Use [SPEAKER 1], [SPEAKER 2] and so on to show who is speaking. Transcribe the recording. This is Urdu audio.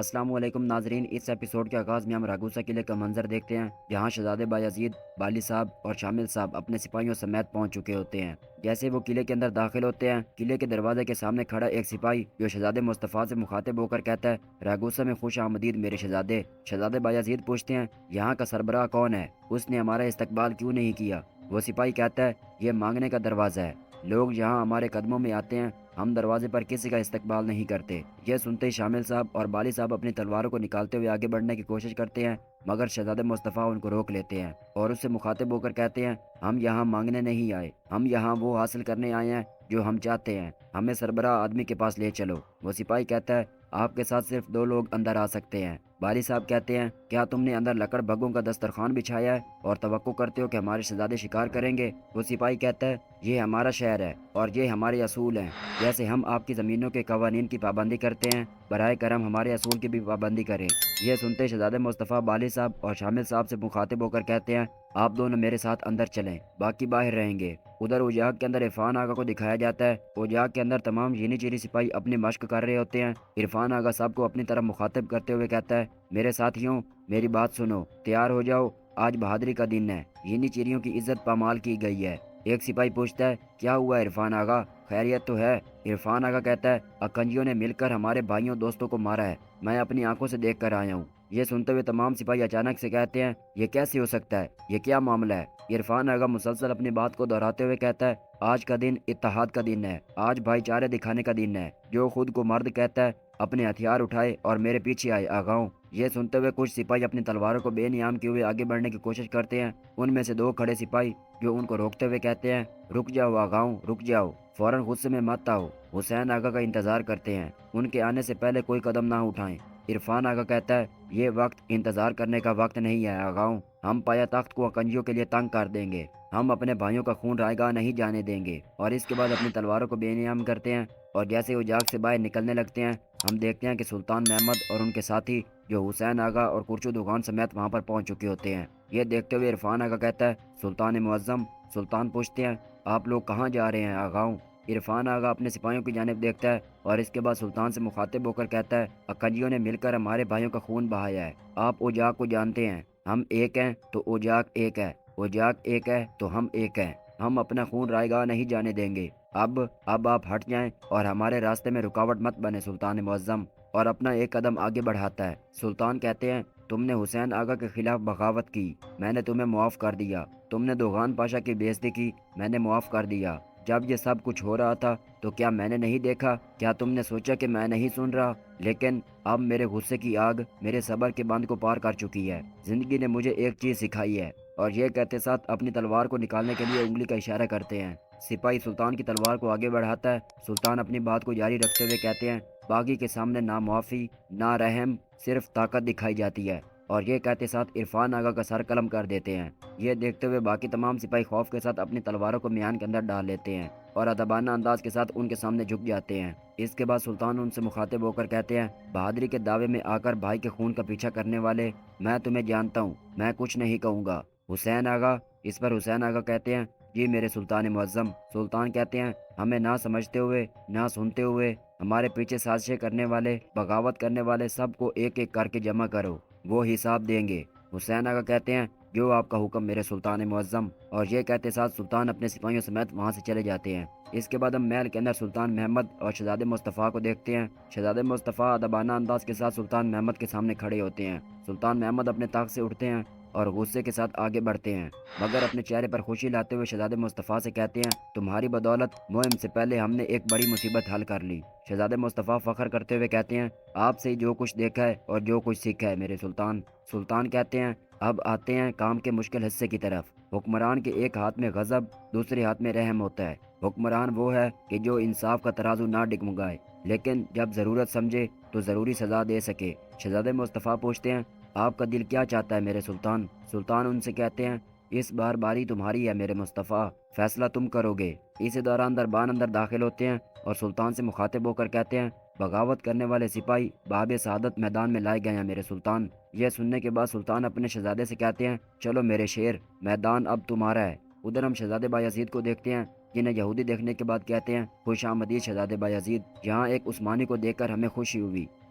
[SPEAKER 1] السلام علیکم ناظرین، اس ایپیسوڈ کے آغاز میں ہم راگوسا قلعے کا منظر دیکھتے ہیں جہاں شہزادے بایزید، بالی صاحب اور شامل صاحب اپنے سپاہیوں سمیت پہنچ چکے ہوتے ہیں۔ جیسے وہ قلعے کے اندر داخل ہوتے ہیں، قلعے کے دروازے کے سامنے کھڑا ایک سپاہی جو شہزادے مصطفیٰ سے مخاطب ہو کر کہتا ہے، راگوسا میں خوش آمدید میرے شہزادے۔ شہزادے بایزید پوچھتے ہیں، یہاں کا سربراہ کون ہے؟ اس نے ہمارا استقبال کیوں نہیں کیا؟ وہ سپاہی کہتا ہے، یہ مانگنے کا دروازہ ہے، لوگ یہاں ہمارے قدموں میں آتے ہیں، ہم دروازے پر کسی کا استقبال نہیں کرتے۔ یہ سنتے ہی شامل صاحب اور بالی صاحب اپنی تلواروں کو نکالتے ہوئے آگے بڑھنے کی کوشش کرتے ہیں، مگر شہزادے مصطفیٰ ان کو روک لیتے ہیں اور اس سے مخاطب ہو کر کہتے ہیں، ہم یہاں مانگنے نہیں آئے، ہم یہاں وہ حاصل کرنے آئے ہیں جو ہم چاہتے ہیں، ہمیں سربراہ آدمی کے پاس لے چلو۔ وہ سپاہی کہتا ہے، آپ کے ساتھ صرف 2 لوگ اندر آ سکتے ہیں۔ بالی صاحب کہتے ہیں، کیا تم نے اندر لکڑ بھگوں کا دسترخوان بچھایا ہے اور توقع کرتے ہو کہ ہمارے شہزادے شکار کریں گے؟ وہ سپاہی کہتا ہے، یہ ہمارا شہر ہے اور یہ ہمارے اصول ہیں، جیسے ہم آپ کی زمینوں کے قوانین کی پابندی کرتے ہیں، برائے کرم ہمارے اصول کی بھی پابندی کریں۔ یہ سنتے شہزادے مصطفیٰ بالی صاحب اور شامل صاحب سے مخاطب ہو کر کہتے ہیں، آپ دونوں میرے ساتھ اندر چلیں، باقی باہر رہیں گے۔ ادھر اجاگ کے اندر عرفان آغا کو دکھایا جاتا ہے۔ اجاگ کے اندر تمام چینی چیری سپاہی اپنی مشق کر رہے ہوتے ہیں۔ عرفان آغا سب کو اپنی طرف مخاطب کرتے ہوئے کہتا ہے، میرے ساتھیوں، میری بات سنو، تیار ہو جاؤ، آج بہادری کا دن ہے، چینی چیریوں کی عزت پامال کی گئی ہے۔ ایک سپاہی پوچھتا ہے، کیا ہوا عرفان آغا، خیریت تو ہے؟ عرفان آغا کہتا ہے، اکنجیوں نے مل کر ہمارے بھائیوں دوستوں کو مارا ہے، میں اپنی آنکھوں سے دیکھ کر آیا ہوں۔ یہ سنتے ہوئے تمام سپاہی اچانک سے کہتے ہیں، یہ کیسے ہو سکتا ہے، یہ کیا معاملہ ہے؟ عرفان آغا مسلسل اپنی بات کو دہراتے ہوئے کہتا ہے، آج کا دن اتحاد کا دن ہے، آج بھائی چارے دکھانے کا دن ہے، جو خود کو مرد کہتا ہے اپنے ہتھیار اٹھائے اور میرے پیچھے آئے آغاؤں۔ یہ سنتے ہوئے کچھ سپاہی اپنی تلواروں کو بے نیام کیے ہوئے آگے بڑھنے کی کوشش کرتے ہیں۔ ان میں سے 2 کھڑے سپاہی جو ان کو روکتے ہوئے کہتے ہیں، رک جاؤ آغاؤں، رک جاؤ، فوراً غصے میں مت آؤ، حسین آغا کا انتظار کرتے ہیں، ان کے آنے سے پہلے کوئی قدم نہ اٹھائیں۔ عرفان آغا کہتا ہے، یہ وقت انتظار کرنے کا وقت نہیں ہے آغاؤں، ہم پایا تخت کو اکنجیوں کے لیے تنگ کر دیں گے، ہم اپنے بھائیوں کا خون رائے گاہ نہیں جانے دیں گے۔ اور اس کے بعد اپنی تلواروں کو بے نیام کرتے ہیں اور جیسے وہ جاگ سے باہر نکلنے لگتے ہیں، ہم دیکھتے ہیں کہ سلطان محمد اور ان کے ساتھی جو حسین آغا اور کرچو دگان سمیت وہاں پر پہنچ چکے ہوتے ہیں۔ یہ دیکھتے ہوئے عرفان آغا کہتا ہے، سلطان معظم۔ سلطان پوچھتے ہیں، آپ لوگ کہاں جا رہے ہیں آغاؤں؟ عرفان آغا اپنے سپاہیوں کی جانب دیکھتا ہے اور اس کے بعد سلطان سے مخاطب ہو کر کہتا ہے، اکنجیوں نے مل کر ہمارے بھائیوں کا خون بہایا ہے، آپ اوجاگ کو جانتے ہیں، ہم ایک ہیں تو اوجاگ ایک ہے، اوجاگ ایک ہے تو ہم ایک ہیں، ہم اپنا خون رائے گاہ نہیں جانے دیں گے۔ اب آپ ہٹ جائیں اور ہمارے راستے میں رکاوٹ مت بنے سلطان معظم۔ اور اپنا ایک قدم آگے بڑھاتا ہے۔ سلطان کہتے ہیں، تم نے حسین آغا کے خلاف بغاوت کی، میں نے تمہیں معاف کر دیا، تم نے دوغان پاشا کی بے عزتی کی، میں نے معاف کر دیا۔ جب یہ سب کچھ ہو رہا تھا تو کیا میں نے نہیں دیکھا؟ کیا تم نے سوچا کہ میں نہیں سن رہا؟ لیکن اب میرے غصے کی آگ میرے صبر کے بند کو پار کر چکی ہے، زندگی نے مجھے ایک چیز سکھائی ہے۔ اور یہ کہتے ساتھ اپنی تلوار کو نکالنے کے لیے انگلی کا اشارہ کرتے ہیں۔ سپاہی سلطان کی تلوار کو آگے بڑھاتا ہے۔ سلطان اپنی بات کو جاری رکھتے ہوئے کہتے ہیں، باغی کے سامنے نہ معافی نہ رحم، صرف طاقت دکھائی جاتی ہے۔ اور یہ کہتے ساتھ عرفان آغا کا سر قلم کر دیتے ہیں۔ یہ دیکھتے ہوئے باقی تمام سپاہی خوف کے ساتھ اپنی تلواروں کو میان کے اندر ڈال لیتے ہیں اور ادبانہ انداز کے ساتھ ان کے سامنے جھک جاتے ہیں۔ اس کے بعد سلطان ان سے مخاطب ہو کر کہتے ہیں، بہادری کے دعوے میں آ کر بھائی کے خون کا پیچھا کرنے والے، میں تمہیں جانتا ہوں، میں کچھ نہیں کہوں گا۔ حسین آغا؟ اس پر حسین آغا کہتے ہیں، جی میرے سلطان معظم۔ سلطان کہتے ہیں، ہمیں نہ سمجھتے ہوئے نہ سنتے ہوئے ہمارے پیچھے سازشیں کرنے والے، بغاوت کرنے والے سب کو ایک ایک کر کے جمع کرو، وہ حساب دیں گے۔ حسین آغا کہتے ہیں، جو آپ کا حکم میرے سلطان معظم۔ اور یہ کہتے ساتھ سلطان اپنے سپاہیوں سمیت وہاں سے چلے جاتے ہیں۔ اس کے بعد ہم محل کے اندر سلطان محمد اور شہزادے مصطفیٰ کو دیکھتے ہیں۔ شہزادے مصطفیٰ ادبانہ انداز کے ساتھ سلطان محمد کے سامنے کھڑے ہوتے ہیں۔ سلطان محمد اپنے تخت سے اٹھتے ہیں اور غصے کے ساتھ آگے بڑھتے ہیں، مگر اپنے چہرے پر خوشی لاتے ہوئے شہزادے مصطفیٰ سے کہتے ہیں، تمہاری بدولت مہم سے پہلے ہم نے ایک بڑی مصیبت حل کر لی۔ شہزادے مصطفیٰ فخر کرتے ہوئے کہتے ہیں، آپ سے جو کچھ دیکھا ہے اور جو کچھ سیکھا ہے میرے سلطان۔ سلطان کہتے ہیں، اب آتے ہیں کام کے مشکل حصے کی طرف۔ حکمران کے ایک ہاتھ میں غضب، دوسرے ہاتھ میں رحم ہوتا ہے۔ حکمران وہ ہے کہ جو انصاف کا ترازو نہ ڈگمگائے، لیکن جب ضرورت سمجھے تو ضروری سزا دے سکے۔ شہزادے مصطفیٰ پوچھتے ہیں، آپ کا دل کیا چاہتا ہے میرے سلطان؟ سلطان ان سے کہتے ہیں، اس بار باری تمہاری ہے میرے مصطفیٰ، فیصلہ تم کرو گے۔ اسی دوران دربان اندر داخل ہوتے ہیں اور سلطان سے مخاطب ہو کر کہتے ہیں، بغاوت کرنے والے سپاہی باب سعادت میدان میں لائے گئے ہیں میرے سلطان۔ یہ سننے کے بعد سلطان اپنے شہزادے سے کہتے ہیں، چلو میرے شیر، میدان اب تمہارا ہے۔ ادھر ہم شہزادے بایزید کو دیکھتے ہیں، جنہیں یہودی دیکھنے کے بعد کہتے ہیں، خوش آمدید شہزادے بایزید، یہاں ایک عثمانی کو دیکھ کر ہمیں خوشی ہوئی۔